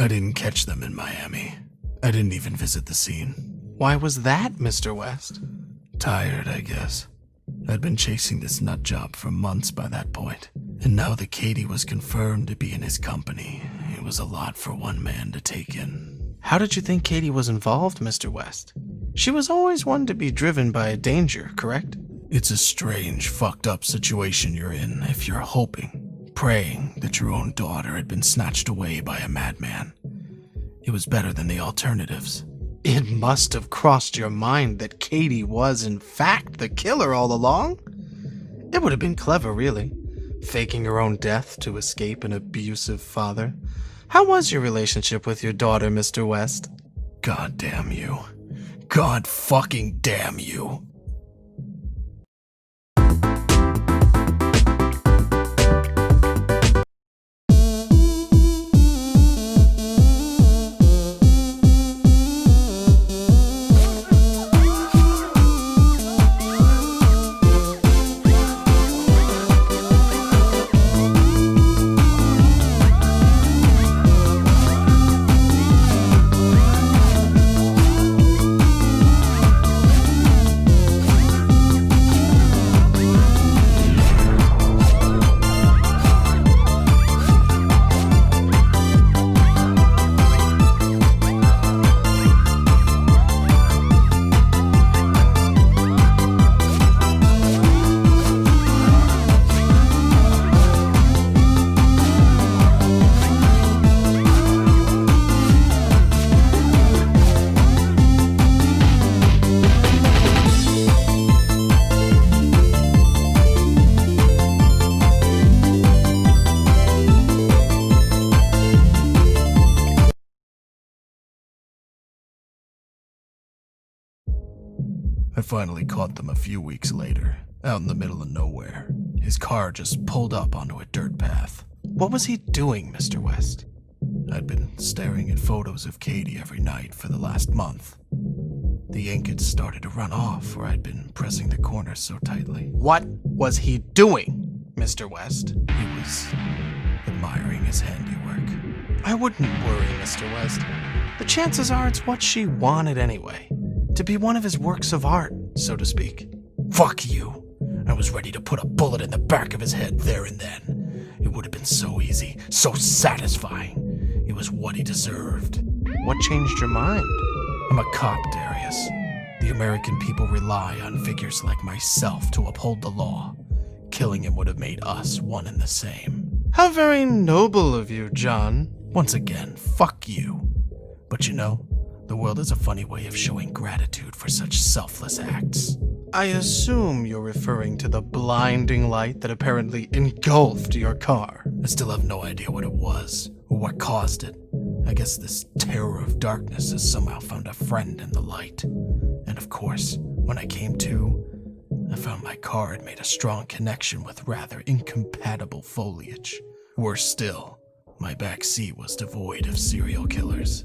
I didn't catch them in Miami. I didn't even visit the scene. Why was that, Mr. West? Tired, I guess. I'd been chasing this nut job for months by that point, and now that Katie was confirmed to be in his company, it was a lot for one man to take in. How did you think Katie was involved, Mr. West? She was always one to be driven by danger, correct? It's a strange, fucked up situation you're in if you're hoping, praying that your own daughter had been snatched away by a madman. It was better than the alternatives. It must have crossed your mind that Katie was, in fact, the killer all along? It would have been clever, really, faking her own death to escape an abusive father. How was your relationship with your daughter, Mr. West? God damn you. God fucking damn you. I finally caught them a few weeks later, out in the middle of nowhere. His car just pulled up onto a dirt path. What was he doing, Mr. West? I'd been staring at photos of Katie every night for the last month. The ink had started to run off where I'd been pressing the corners so tightly. What was he doing, Mr. West? He was admiring his handiwork. I wouldn't worry, Mr. West. The chances are it's what she wanted anyway. To be one of his works of art, so to speak. Fuck you. I was ready to put a bullet in the back of his head there and then. It would have been so easy, so satisfying. It was what he deserved. What changed your mind? I'm a cop, Darius. The American people rely on figures like myself to uphold the law. Killing him would have made us one and the same. How very noble of you, John. Once again, fuck you. But you know, the world has a funny way of showing gratitude for such selfless acts. I assume you're referring to the blinding light that apparently engulfed your car. I still have no idea what it was, or what caused it. I guess this terror of darkness has somehow found a friend in the light. And of course, when I came to, I found my car had made a strong connection with rather incompatible foliage. Worse still, my back seat was devoid of serial killers.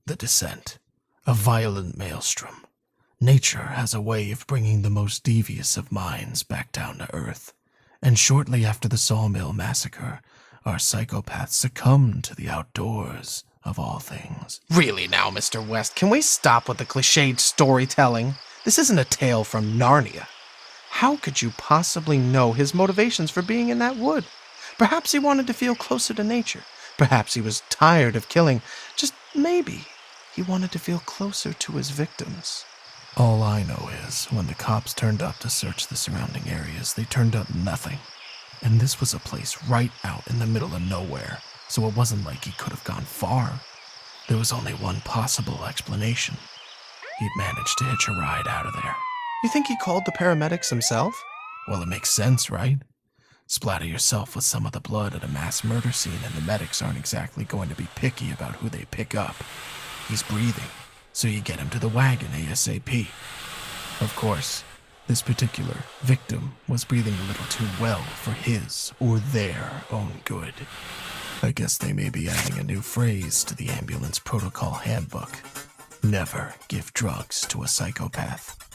The descent. A violent maelstrom. Nature has a way of bringing the most devious of minds back down to earth. And shortly after the Sawmill Massacre, our psychopath succumbed to the outdoors, of all things. Really now, Mr. West, can we stop with the cliched storytelling? This isn't a tale from Narnia. How could you possibly know his motivations for being in that wood? Perhaps he wanted to feel closer to nature. Perhaps he was tired of killing. Just maybe he wanted to feel closer to his victims. All I know is, when the cops turned up to search the surrounding areas, they turned up nothing. And this was a place right out in the middle of nowhere, so it wasn't like he could have gone far. There was only one possible explanation. He'd managed to hitch a ride out of there. You think he called the paramedics himself? Well, it makes sense, right? Splatter yourself with some of the blood at a mass murder scene and the medics aren't exactly going to be picky about who they pick up. He's breathing, so you get him to the wagon ASAP. Of course, this particular victim was breathing a little too well for his or their own good. I guess they may be adding a new phrase to the ambulance protocol handbook. Never give drugs to a psychopath.